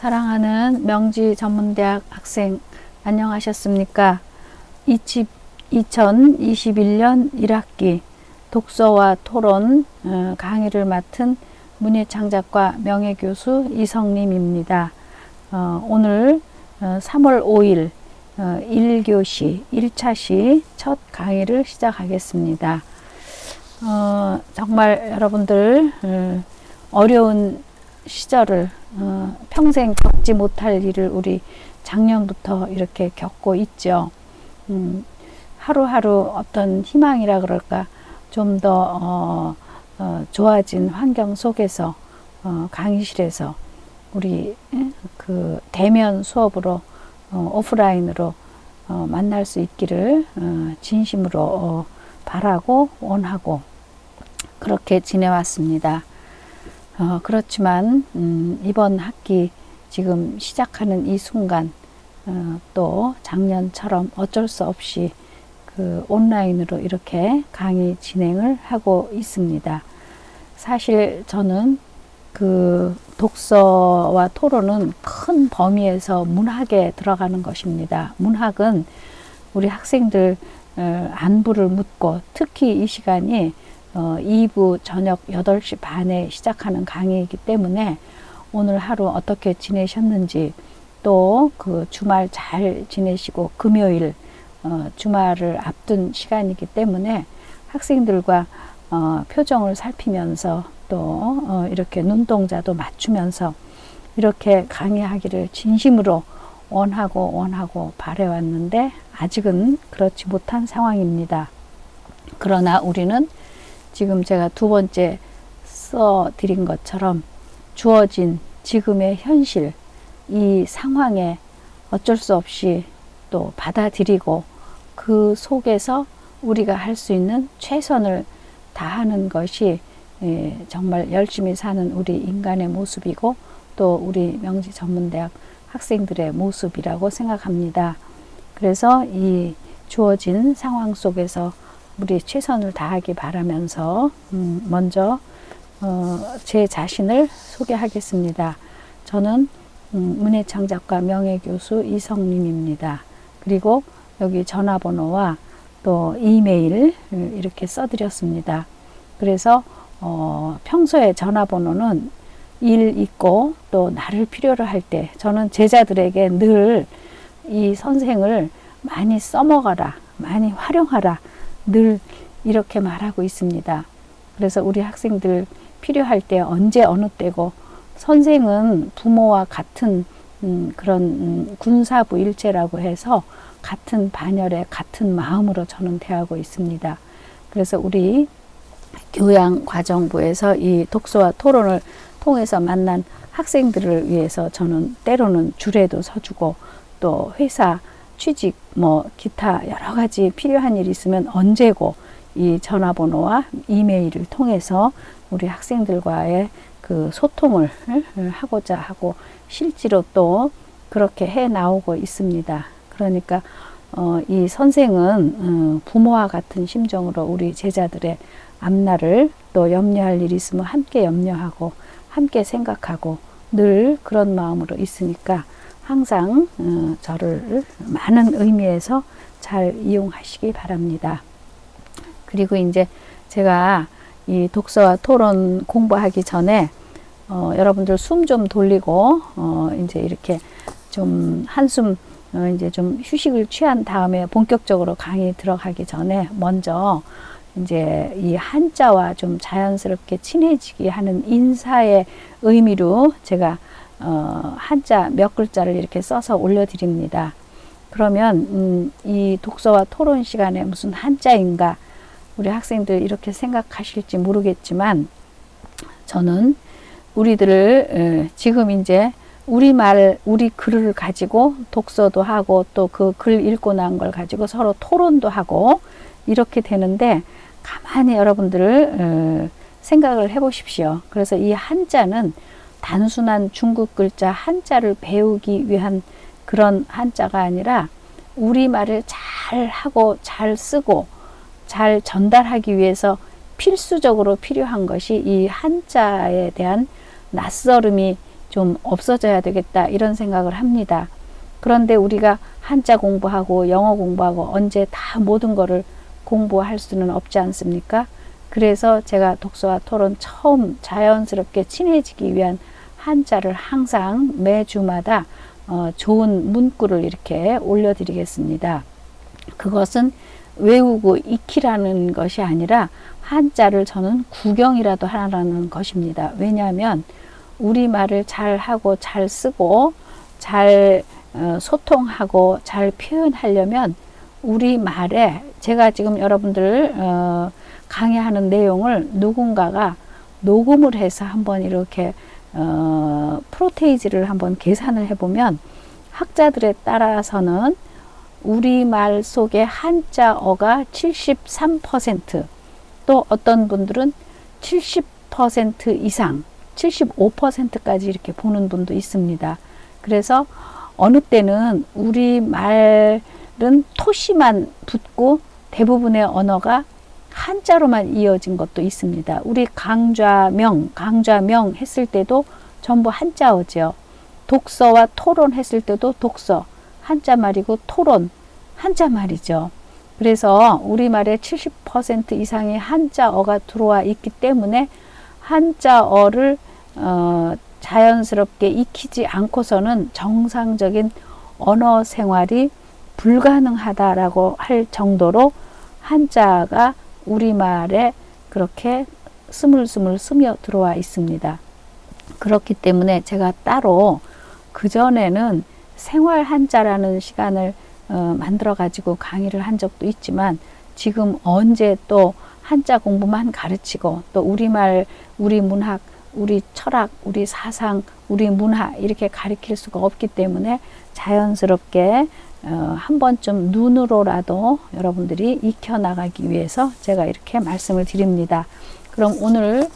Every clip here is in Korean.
사랑하는 명지 전문대학 학생 안녕하셨습니까? 2021년 1학기 독서와 토론 강의를 맡은 문예창작과 명예교수 이성림입니다. 오늘 3월 5일 1교시 1차시 첫 강의를 시작하겠습니다. 정말 여러분들 어려운 시절을 평생 겪지 못할 일을 우리 작년부터 이렇게 겪고 있죠. 하루하루 어떤 희망이라 그럴까 좀 더 좋아진 환경 속에서 강의실에서 우리 그 대면 수업으로 오프라인으로 만날 수 있기를 진심으로 바라고 원하고 그렇게 지내왔습니다. 그렇지만 이번 학기 지금 시작하는 이 순간 또 작년처럼 어쩔 수 없이 그 온라인으로 이렇게 강의 진행을 하고 있습니다. 사실 저는 그 독서와 토론은 큰 범위에서 문학에 들어가는 것입니다. 문학은 우리 학생들 안부를 묻고 특히 이 시간이 2부 저녁 8시 반에 시작하는 강의이기 때문에 오늘 하루 어떻게 지내셨는지 또 그 주말 잘 지내시고 금요일 주말을 앞둔 시간이기 때문에 학생들과 표정을 살피면서 또 이렇게 눈동자도 맞추면서 이렇게 강의하기를 진심으로 원하고 바래왔는데 아직은 그렇지 못한 상황입니다. 그러나 우리는 지금 제가 두 번째 써드린 것처럼 주어진 지금의 현실, 이 상황에 어쩔 수 없이 또 받아들이고 그 속에서 우리가 할 수 있는 최선을 다하는 것이 정말 열심히 사는 우리 인간의 모습이고 또 우리 명지전문대학 학생들의 모습이라고 생각합니다. 그래서 이 주어진 상황 속에서 우리 최선을 다하기 바라면서 먼저 제 자신을 소개하겠습니다. 저는 문예창작과 명예교수 이성림입니다. 그리고 여기 전화번호와 또 이메일 이렇게 써드렸습니다. 그래서 평소에 전화번호는 일 있고 또 나를 필요로 할 때 저는 제자들에게 늘 이 선생을 많이 써먹어라, 많이 활용하라 늘 이렇게 말하고 있습니다. 그래서 우리 학생들 필요할 때 언제 어느 때고 선생은 부모와 같은 그런 군사부 일체라고 해서 같은 반열에 같은 마음으로 저는 대하고 있습니다. 그래서 우리 교양과정부에서 이 독서와 토론을 통해서 만난 학생들을 위해서 저는 때로는 줄에도 서주고 또 회사 취직 뭐 기타 여러 가지 필요한 일이 있으면 언제고 이 전화번호와 이메일을 통해서 우리 학생들과의 그 소통을 하고자 하고 실제로 또 그렇게 해 나오고 있습니다. 그러니까 이 선생은 부모와 같은 심정으로 우리 제자들의 앞날을 또 염려할 일이 있으면 함께 염려하고 함께 생각하고 늘 그런 마음으로 있으니까 항상 저를 많은 의미에서 잘 이용하시기 바랍니다. 그리고 이제 제가 이 독서와 토론 공부하기 전에 여러분들 숨 좀 돌리고 이제 이렇게 좀 한숨 이제 좀 휴식을 취한 다음에 본격적으로 강의 들어가기 전에 먼저 이제 이 한자와 좀 자연스럽게 친해지게 하는 인사의 의미로 제가 한자 몇 글자를 이렇게 써서 올려드립니다. 그러면 이 독서와 토론 시간에 무슨 한자인가 우리 학생들 이렇게 생각하실지 모르겠지만 저는 우리들을 지금 이제 우리말, 우리 글을 가지고 독서도 하고 또 그 글 읽고 난 걸 가지고 서로 토론도 하고 이렇게 되는데 가만히 여러분들을 생각을 해 보십시오. 그래서 이 한자는 단순한 중국 글자 한자를 배우기 위한 그런 한자가 아니라 우리말을 잘 하고 잘 쓰고 잘 전달하기 위해서 필수적으로 필요한 것이 이 한자에 대한 낯설음이 좀 없어져야 되겠다 이런 생각을 합니다. 그런데 우리가 한자 공부하고 영어 공부하고 언제 다 모든 거를 공부할 수는 없지 않습니까? 그래서 제가 독서와 토론 처음 자연스럽게 친해지기 위한 한자를 항상 매주마다 좋은 문구를 이렇게 올려드리겠습니다. 그것은 외우고 익히라는 것이 아니라 한자를 저는 구경이라도 하라는 것입니다. 왜냐하면 우리말을 잘 하고 잘 쓰고 잘 소통하고 잘 표현하려면 우리말에 제가 지금 여러분들 강의하는 내용을 누군가가 녹음을 해서 한번 이렇게 프로테이지를 한번 계산을 해보면 학자들에 따라서는 우리말 속에 한자어가 73%, 또 어떤 분들은 70% 이상, 75%까지 이렇게 보는 분도 있습니다. 그래서 어느 때는 우리말은 토시만 붙고 대부분의 언어가 한자로만 이어진 것도 있습니다. 우리 강좌명 했을 때도 전부 한자어죠. 독서와 토론 했을 때도 독서 한자말이고 토론 한자말이죠. 그래서 우리말의 70% 이상의 한자어가 들어와 있기 때문에 한자어를 자연스럽게 익히지 않고서는 정상적인 언어 생활이 불가능하다라고 할 정도로 한자가 우리말에 그렇게 스물스물 스며 들어와 있습니다. 그렇기 때문에 제가 따로 그전에는 생활 한자라는 시간을 만들어 가지고 강의를 한 적도 있지만 지금 언제 또 한자 공부만 가르치고 또 우리말, 우리 문학, 우리 철학, 우리 사상, 우리 문화 이렇게 가르칠 수가 없기 때문에 자연스럽게 한 번쯤 눈으로라도 여러분들이 익혀나가기 위해서 제가 이렇게 말씀을 드립니다. 그럼 오늘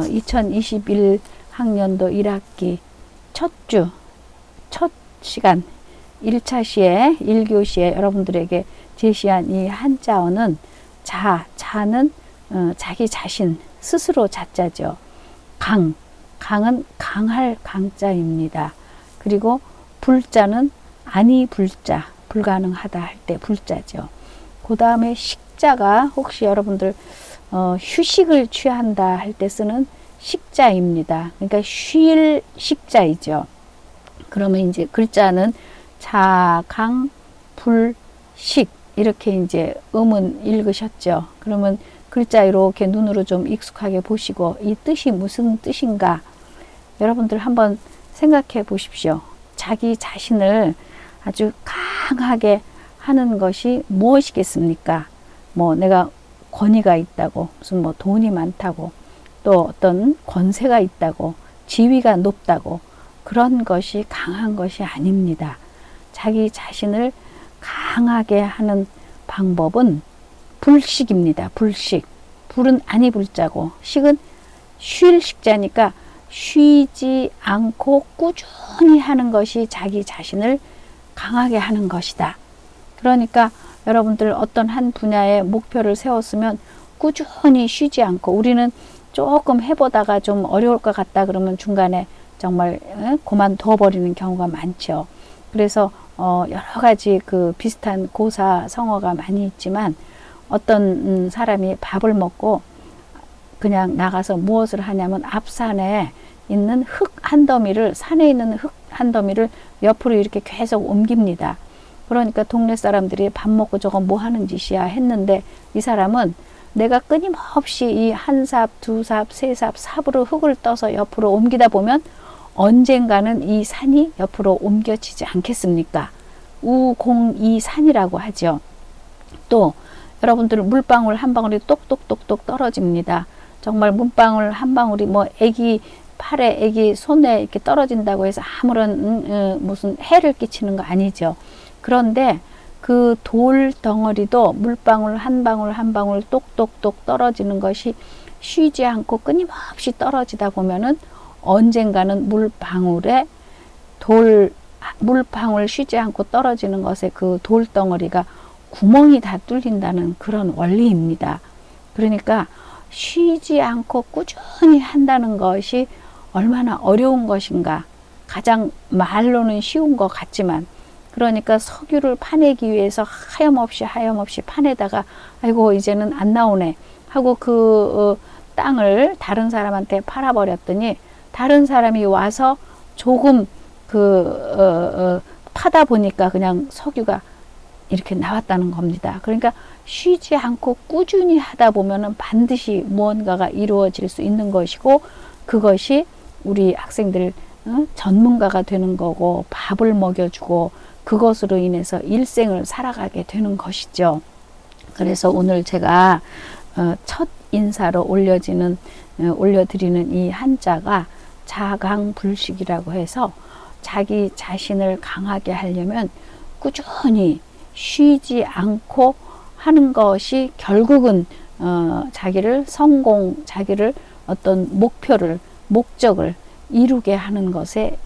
2021 학년도 1학기 첫 시간 1차 시에 1교시에 여러분들에게 제시한 이 한자어는 자는 자기 자신 스스로 자자죠. 강은 강할 강자입니다. 그리고 불자는 아니 불자, 불가능하다 할 때 불자죠. 그 다음에 식자가 혹시 여러분들 휴식을 취한다 할 때 쓰는 식자입니다. 그러니까 쉴 식자이죠. 그러면 이제 글자는 자, 강, 불, 식 이렇게 이제 음은 읽으셨죠. 그러면 글자 이렇게 눈으로 좀 익숙하게 보시고 이 뜻이 무슨 뜻인가 여러분들 한번 생각해 보십시오. 자기 자신을 아주 강하게 하는 것이 무엇이겠습니까? 뭐 내가 권위가 있다고, 무슨 뭐 돈이 많다고, 또 어떤 권세가 있다고, 지위가 높다고 그런 것이 강한 것이 아닙니다. 자기 자신을 강하게 하는 방법은 불식입니다. 불식. 불은 아니 불자고 식은 쉴 식자니까 쉬지 않고 꾸준히 하는 것이 자기 자신을 강하게 하는 것이다. 그러니까 여러분들 어떤 한 분야에 목표를 세웠으면 꾸준히 쉬지 않고 우리는 조금 해보다가 좀 어려울 것 같다 그러면 중간에 정말 그만둬 버리는 경우가 많죠. 그래서 여러 가지 그 비슷한 고사 성어가 많이 있지만 어떤 사람이 밥을 먹고 그냥 나가서 무엇을 하냐면 앞산에 있는 흙 한 더미를 산에 있는 흙 한 더미를 옆으로 이렇게 계속 옮깁니다. 그러니까 동네 사람들이 밥 먹고 저거 뭐 하는 짓이야 했는데 이 사람은 내가 끊임없이 이 한 삽, 두 삽, 세 삽, 삽으로 흙을 떠서 옆으로 옮기다 보면 언젠가는 이 산이 옆으로 옮겨지지 않겠습니까? 우공이산이라고 하죠. 또 여러분들 물방울 한 방울이 똑똑똑똑 떨어집니다. 정말 물방울 한 방울이 뭐 애기 팔에 애기 손에 이렇게 떨어진다고 해서 아무런 무슨 해를 끼치는 거 아니죠. 그런데 그 돌 덩어리도 물방울 한 방울 한 방울 똑똑똑 떨어지는 것이 쉬지 않고 끊임없이 떨어지다 보면은 언젠가는 물방울 쉬지 않고 떨어지는 것에 그 돌덩어리가 구멍이 다 뚫린다는 그런 원리입니다. 그러니까 쉬지 않고 꾸준히 한다는 것이 얼마나 어려운 것인가. 가장 말로는 쉬운 것 같지만, 그러니까 석유를 파내기 위해서 하염없이 파내다가 아이고 이제는 안 나오네 하고 그 땅을 다른 사람한테 팔아버렸더니 다른 사람이 와서 조금 파다 보니까 그냥 석유가 이렇게 나왔다는 겁니다. 그러니까 쉬지 않고 꾸준히 하다 보면은 반드시 무언가가 이루어질 수 있는 것이고, 그것이 우리 학생들 전문가가 되는 거고, 밥을 먹여주고, 그것으로 인해서 일생을 살아가게 되는 것이죠. 그래서 오늘 제가 첫 인사로 올려드리는 이 한자가 자강불식이라고 해서, 자기 자신을 강하게 하려면 꾸준히 쉬지 않고 하는 것이 결국은 자기를 어떤 목적을 이루게 하는 것에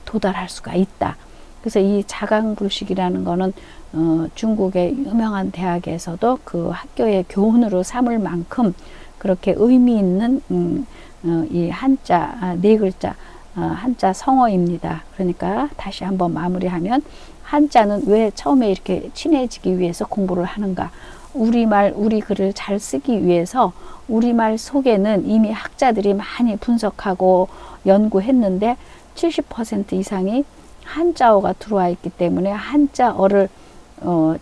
도달할 수가 있다. 그래서 이 자강불식이라는 거는 중국의 유명한 대학에서도 그 학교의 교훈으로 삼을 만큼 그렇게 의미 있는 이 한자 네 글자 한자 성어입니다. 그러니까 다시 한번 마무리하면, 한자는 왜 처음에 이렇게 친해지기 위해서 공부를 하는가? 우리 글을 잘 쓰기 위해서 우리말 속에는 이미 학자들이 많이 분석하고 연구했는데 70% 이상이 한자어가 들어와 있기 때문에 한자어를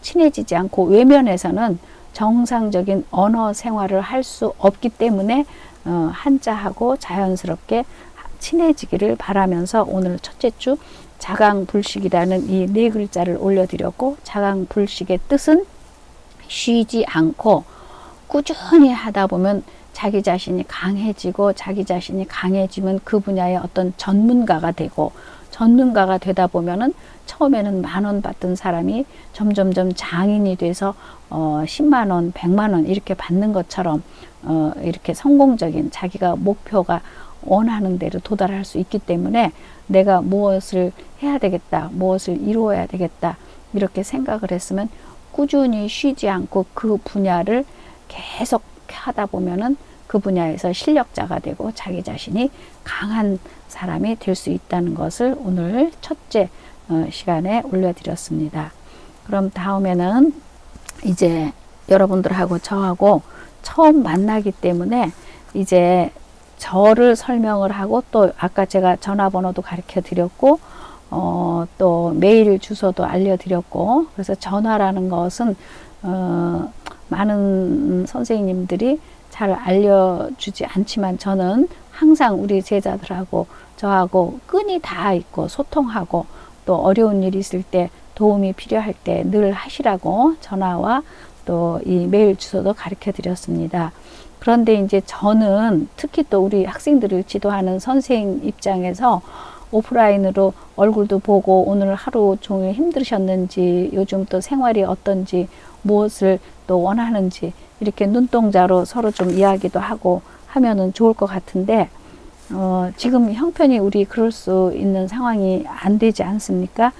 친해지지 않고 외면에서는 정상적인 언어 생활을 할 수 없기 때문에 한자하고 자연스럽게 친해지기를 바라면서 오늘 첫째 주 자강불식이라는 이 네 글자를 올려드렸고, 자강불식의 뜻은 쉬지 않고 꾸준히 하다 보면 자기 자신이 강해지고, 자기 자신이 강해지면 그 분야의 어떤 전문가가 되고, 전문가가 되다 보면은 처음에는 10,000원 받던 사람이 점점점 장인이 돼서 10만원, 100만원 이렇게 받는 것처럼 이렇게 성공적인 자기가 목표가 원하는 대로 도달할 수 있기 때문에, 내가 무엇을 해야 되겠다, 무엇을 이루어야 되겠다 이렇게 생각을 했으면 꾸준히 쉬지 않고 그 분야를 계속 하다 보면은 그 분야에서 실력자가 되고 자기 자신이 강한 사람이 될 수 있다는 것을 오늘 첫째 시간에 올려드렸습니다. 그럼 다음에는 이제 여러분들하고 저하고 처음 만나기 때문에 이제 저를 설명을 하고, 또 아까 제가 전화번호도 가르쳐 드렸고 또 메일 주소도 알려드렸고, 그래서 전화라는 것은 많은 선생님들이 잘 알려주지 않지만 저는 항상 우리 제자들하고 저하고 끈이 다 있고 소통하고, 또 어려운 일이 있을 때 도움이 필요할 때 늘 하시라고 전화와 또 이 메일 주소도 가르쳐 드렸습니다. 그런데 이제 저는 특히 또 우리 학생들을 지도하는 선생 입장에서 오프라인으로 얼굴도 보고 오늘 하루 종일 힘드셨는지, 요즘 또 생활이 어떤지, 무엇을 또 원하는지 이렇게 눈동자로 서로 좀 이야기도 하고 하면은 좋을 것 같은데, 지금 형편이 우리 그럴 수 있는 상황이 안 되지 않습니까?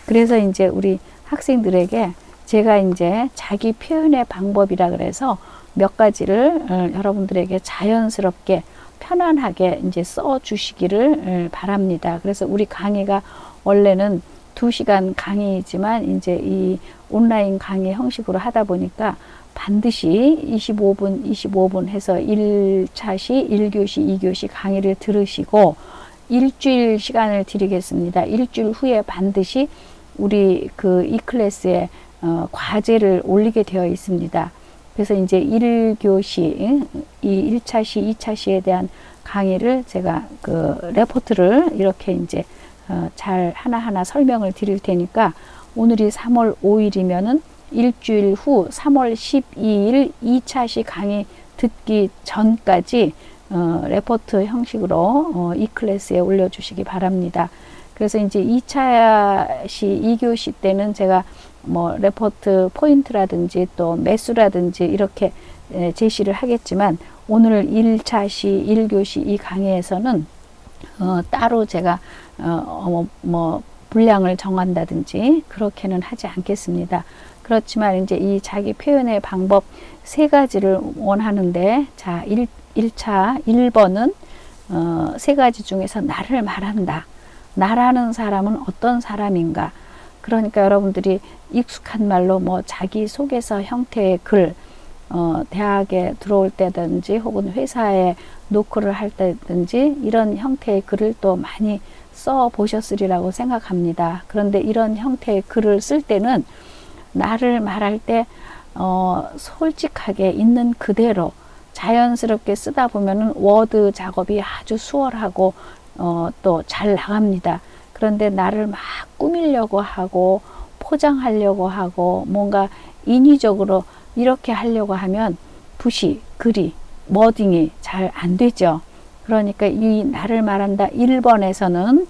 그래서 이제 우리 학생들에게 제가 이제 자기 표현의 방법이라 그래서 몇 가지를 여러분들에게 자연스럽게 편안하게 이제 써 주시기를 바랍니다. 그래서 우리 강의가 원래는 2시간 강의이지만 이제 이 온라인 강의 형식으로 하다 보니까 반드시 25분 해서 1차시, 1교시, 2교시 강의를 들으시고 일주일 시간을 드리겠습니다. 일주일 후에 반드시 우리 그 이 클래스에 과제를 올리게 되어 있습니다. 그래서 이제 1교시, 이 1차시, 2차시에 대한 강의를 제가 그 레포트를 이렇게 이제 잘 하나하나 설명을 드릴 테니까, 오늘이 3월 5일이면은 일주일 후 3월 12일 2차시 강의 듣기 전까지 레포트 형식으로 이 클래스에 올려주시기 바랍니다. 그래서 이제 2차시 2교시 때는 제가 뭐 레포트 포인트라든지 또 매수라든지 이렇게 제시를 하겠지만, 오늘 1차시 1교시 이 강의에서는 따로 제가 뭐 분량을 정한다든지 그렇게는 하지 않겠습니다. 그렇지만 이제 이 자기 표현의 방법 3가지를 원하는데, 자 1차 1번은 세 가지 중에서 나를 말한다. 나라는 사람은 어떤 사람인가? 그러니까 여러분들이 익숙한 말로 뭐 자기소개서 형태의 글, 대학에 들어올 때든지 혹은 회사에 노크를 할 때든지 이런 형태의 글을 또 많이 써 보셨으리라고 생각합니다. 그런데 이런 형태의 글을 쓸 때는 나를 말할 때 솔직하게 있는 그대로 자연스럽게 쓰다 보면은 워드 작업이 아주 수월하고 또 잘 나갑니다. 그런데 나를 막 꾸미려고 하고 포장하려고 하고 뭔가 인위적으로 이렇게 하려고 하면 붓이, 글이, 워딩이 잘 안 되죠. 그러니까 이 나를 말한다 1번에서는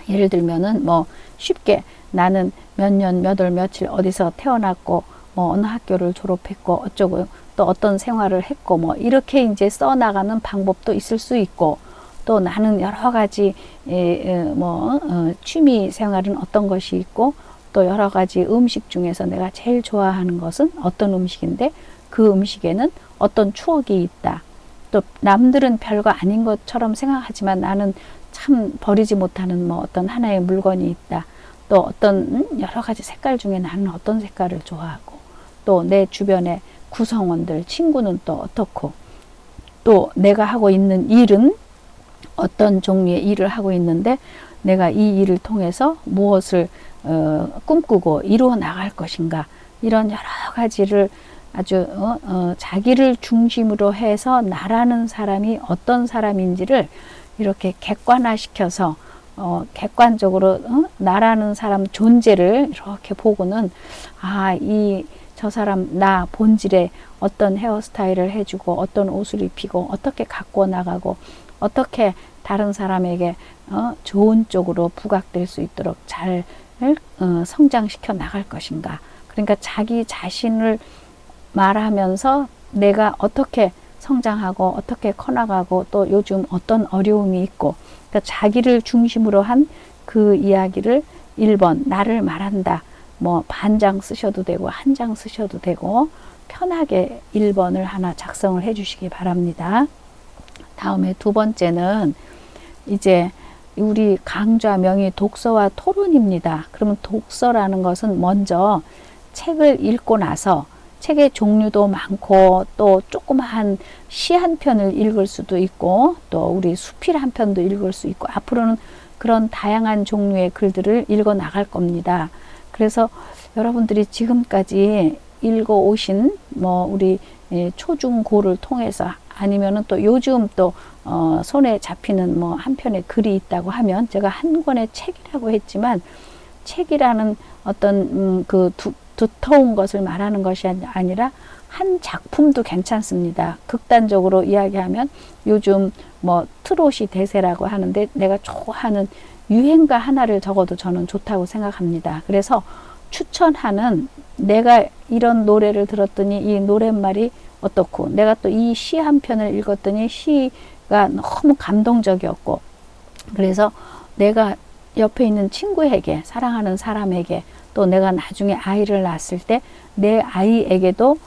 예를 들면은 뭐 쉽게 나는 몇 년, 몇 월, 며칠 어디서 태어났고 뭐 어느 학교를 졸업했고 어쩌고 또 어떤 생활을 했고 뭐 이렇게 이제 써나가는 방법도 있을 수 있고 또 나는 여러 가지 취미 생활은 어떤 것이 있고 또 여러 가지 음식 중에서 내가 제일 좋아하는 것은 어떤 음식인데 그 음식에는 어떤 추억이 있다. 또 남들은 별거 아닌 것처럼 생각하지만 나는 참 버리지 못하는 뭐 어떤 하나의 물건이 있다. 또 어떤 여러 가지 색깔 중에 나는 어떤 색깔을 좋아하고 또 내 주변의 구성원들, 친구는 또 어떻고 또 내가 하고 있는 일은 어떤 종류의 일을 하고 있는데 내가 이 일을 통해서 무엇을 꿈꾸고 이루어 나갈 것인가 이런 여러 가지를 아주 자기를 중심으로 해서 나라는 사람이 어떤 사람인지를 이렇게 객관화시켜서 객관적으로 나라는 사람 존재를 이렇게 보고는 저 사람 나 본질에 어떤 헤어스타일을 해주고 어떤 옷을 입히고 어떻게 갖고 나가고 어떻게 다른 사람에게 좋은 쪽으로 부각될 수 있도록 잘 성장시켜 나갈 것인가. 그러니까 자기 자신을 말하면서 내가 어떻게 성장하고 어떻게 커나가고 또 요즘 어떤 어려움이 있고 그러니까 자기를 중심으로 한 그 이야기를 1번 나를 말한다. 뭐 반장 쓰셔도 되고 한 장 쓰셔도 되고 편하게 1번을 하나 작성을 해 주시기 바랍니다. 다음에 두 번째는 이제 우리 강좌 명이 독서와 토론입니다. 그러면 독서라는 것은 먼저 책을 읽고 나서 책의 종류도 많고 또 조그마한 시 한 편을 읽을 수도 있고 또 우리 수필 한 편도 읽을 수 있고 앞으로는 그런 다양한 종류의 글들을 읽어 나갈 겁니다. 그래서 여러분들이 지금까지 읽어 오신 뭐 우리 초중고를 통해서 아니면은 또 요즘 또 손에 잡히는 뭐 한 편의 글이 있다고 하면 제가 한 권의 책이라고 했지만 책이라는 어떤 그 두터운 것을 말하는 것이 아니라 한 작품도 괜찮습니다. 극단적으로 이야기하면 요즘 뭐 트롯이 대세라고 하는데 내가 좋아하는 유행가 하나를 적어도 저는 좋다고 생각합니다. 그래서 추천하는 내가 이런 노래를 들었더니 이 노랫말이 어떻고 내가 또 이 시 한 편을 읽었더니 시가 너무 감동적이었고 그래서 내가 옆에 있는 친구에게 사랑하는 사람에게 또 내가 나중에 아이를 낳았을 때 내 아이에게도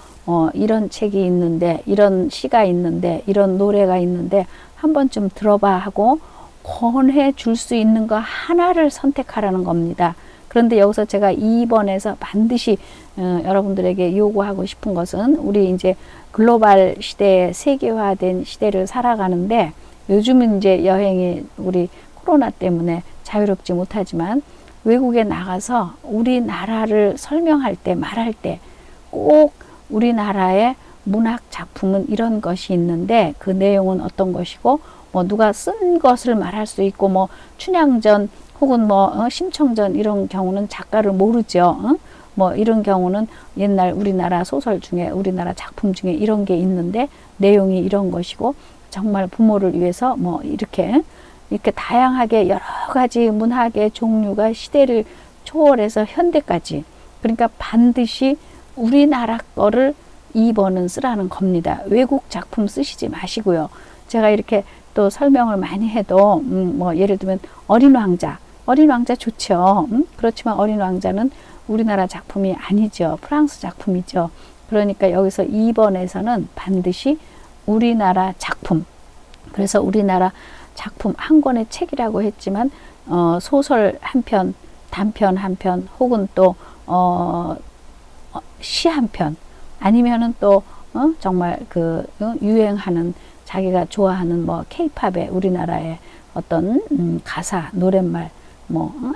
이런 책이 있는데 이런 시가 있는데 이런 노래가 있는데 한 번쯤 들어봐 하고 권해 줄 수 있는 거 하나를 선택하라는 겁니다. 그런데 여기서 제가 2번에서 반드시 여러분들에게 요구하고 싶은 것은 우리 이제 글로벌 시대에 세계화된 시대를 살아가는데 요즘은 이제 여행이 우리 코로나 때문에 자유롭지 못하지만 외국에 나가서 우리나라를 설명할 때 말할 때 꼭 우리나라의 문학 작품은 이런 것이 있는데 그 내용은 어떤 것이고 뭐 누가 쓴 것을 말할 수 있고 뭐 춘향전 혹은 뭐 심청전 이런 경우는 작가를 모르죠. 뭐 이런 경우는 옛날 우리나라 소설 중에 우리나라 작품 중에 이런 게 있는데 내용이 이런 것이고 정말 부모를 위해서 뭐 이렇게 다양하게 여러 가지 문학의 종류가 시대를 초월해서 현대까지 그러니까 반드시 우리나라 거를 2번은 쓰라는 겁니다. 외국 작품 쓰시지 마시고요. 제가 이렇게 또 설명을 많이 해도 뭐 예를 들면 어린 왕자 좋죠. 그렇지만 어린 왕자는 우리나라 작품이 아니죠. 프랑스 작품이죠. 그러니까 여기서 2번에서는 반드시 우리나라 작품 그래서 우리나라 작품 한 권의 책이라고 했지만 소설 한 편, 단편 한 편, 혹은 또 시 한 편, 아니면은 또 정말 유행하는 자기가 좋아하는 뭐 케이팝의 우리나라의 어떤 가사, 노랫말,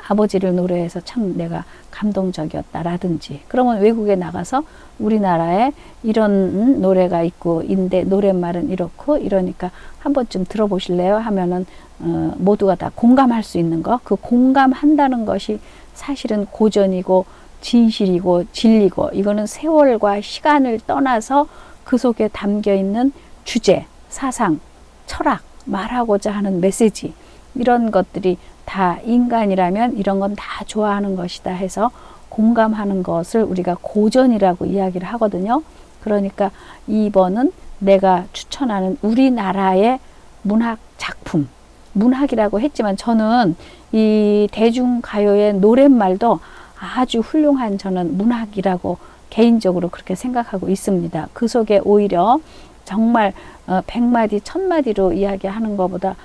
아버지를 노래해서 참 내가 감동적이었다라든지, 그러면 외국에 나가서 우리나라에 이런 노래가 있고 인데 노랫말은 이렇고 이러니까 한 번쯤 들어보실래요 하면은 모두가 다 공감할 수 있는 거, 그 공감한다는 것이 사실은 고전이고 진실이고 진리고, 이거는 세월과 시간을 떠나서 그 속에 담겨 있는 주제, 사상, 철학, 말하고자 하는 메시지, 이런 것들이 다 인간이라면 이런 건 다 좋아하는 것이다 해서 공감하는 것을 우리가 고전이라고 이야기를 하거든요. 그러니까 2번은 내가 추천하는 우리나라의 문학 작품, 문학이라고 했지만 저는 이 대중가요의 노랫말도 아주 훌륭한 저는 문학이라고 개인적으로 그렇게 생각하고 있습니다. 그 속에 오히려 정말 100마디, 1000마디로 이야기하는 것보다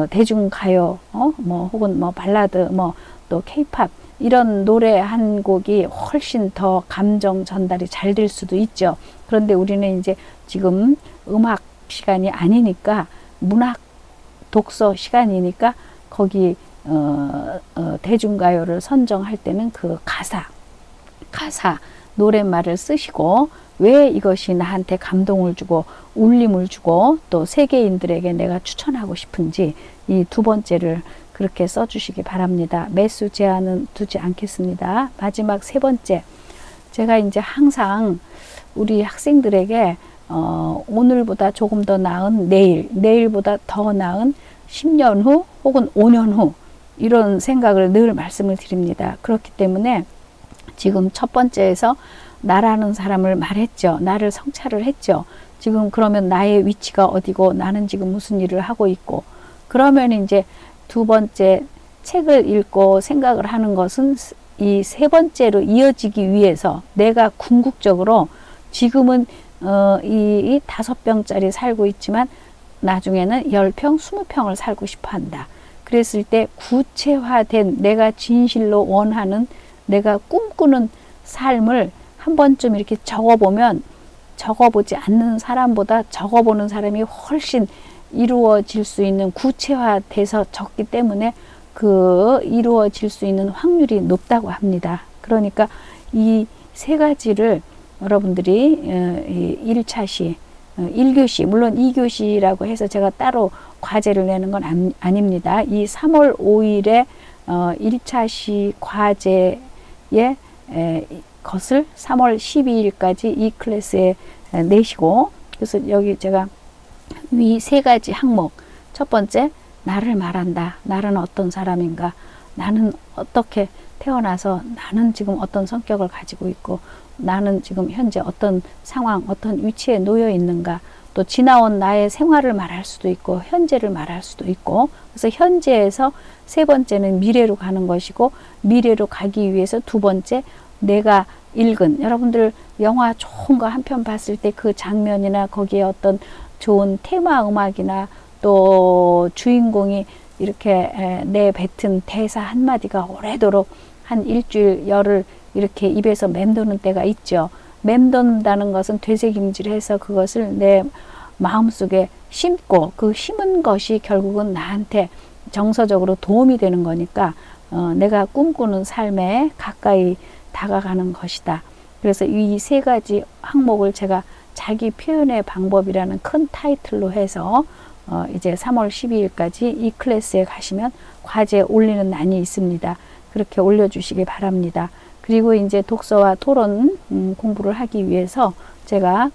대중가요, 혹은 발라드, 또 케이팝, 이런 노래 한 곡이 훨씬 더 감정 전달이 잘 될 수도 있죠. 그런데 우리는 이제 지금 음악 시간이 아니니까 문학 독서 시간이니까 거기 대중가요를 선정할 때는 그 가사 노랫말을 쓰시고 왜 이것이 나한테 감동을 주고 울림을 주고 또 세계인들에게 내가 추천하고 싶은지 이 2번째를 그렇게 써주시기 바랍니다. 매수 제한은 두지 않겠습니다. 마지막 3번째, 제가 이제 항상 우리 학생들에게 오늘보다 조금 더 나은 내일, 내일보다 더 나은 10년 후 혹은 5년 후, 이런 생각을 늘 말씀을 드립니다. 그렇기 때문에 지금 첫 번째에서 나라는 사람을 말했죠. 나를 성찰을 했죠. 지금 그러면 나의 위치가 어디고 나는 지금 무슨 일을 하고 있고, 그러면 이제 2번째 책을 읽고 생각을 하는 것은 이 3번째로 이어지기 위해서 내가 궁극적으로 지금은 이 5평짜리 살고 있지만 나중에는 10평, 20평을 살고 싶어 한다. 그랬을 때 구체화된 내가 진실로 원하는, 내가 꿈꾸는 삶을 한 번쯤 이렇게 적어보면, 적어보지 않는 사람보다 적어보는 사람이 훨씬 이루어질 수 있는, 구체화돼서 적기 때문에 그 이루어질 수 있는 확률이 높다고 합니다. 그러니까 이 3가지를 여러분들이 1차시, 1교시, 물론 2교시라고 해서 제가 따로 과제를 내는 건 아닙니다. 이 3월 5일에 1차시 과제의 것을 3월 12일까지 이 클래스에 내시고, 그래서 여기 제가 위 3가지 항목, 첫 번째, 나를 말한다. 나는 어떤 사람인가? 나는 어떻게 태어나서 나는 지금 어떤 성격을 가지고 있고 나는 지금 현재 어떤 상황, 어떤 위치에 놓여 있는가? 또 지나온 나의 생활을 말할 수도 있고 현재를 말할 수도 있고, 그래서 현재에서 3번째는 미래로 가는 것이고, 미래로 가기 위해서 2번째, 내가 읽은, 여러분들 영화 좋은 거 한 편 봤을 때 그 장면이나 거기에 어떤 좋은 테마 음악이나 또 주인공이 이렇게 내뱉은 대사 한마디가 오래도록 한 일주일, 열흘 이렇게 입에서 맴도는 때가 있죠. 맴돈다는 것은 되새김질해서 그것을 내 마음속에 심고, 그 심은 것이 결국은 나한테 정서적으로 도움이 되는 거니까 내가 꿈꾸는 삶에 가까이 다가가는 것이다. 그래서 이 3가지 항목을 제가 자기 표현의 방법이라는 큰 타이틀로 해서 이제 3월 12일까지 이 클래스에 가시면 과제 올리는 난이 있습니다. 그렇게 올려주시기 바랍니다. 그리고 이제 독서와 토론 공부를 하기 위해서 제가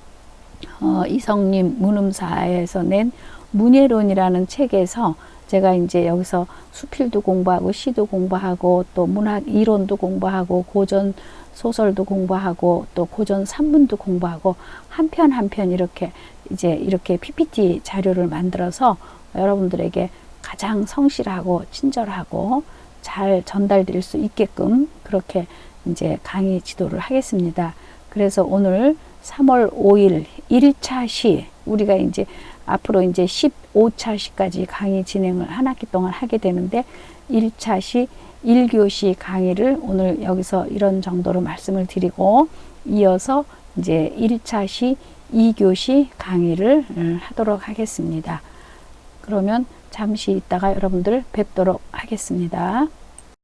이성님 문음사에서 낸 문예론이라는 책에서 제가 이제 여기서 수필도 공부하고 시도 공부하고 또 문학 이론도 공부하고 고전 소설도 공부하고 또 고전 산문도 공부하고 한 편 한 편 이렇게 이제 이렇게 PPT 자료를 만들어서 여러분들에게 가장 성실하고 친절하고 잘 전달될 수 있게끔 그렇게 이제 강의 지도를 하겠습니다. 그래서 오늘 3월 5일 1차 시, 우리가 이제 앞으로 이제 15차 시까지 강의 진행을 한 학기 동안 하게 되는데 1차 시 1교시 강의를 오늘 여기서 이런 정도로 말씀을 드리고 이어서 이제 1차 시 2교시 강의를 하도록 하겠습니다. 그러면 잠시 있다가 여러분들 뵙도록 하겠습니다.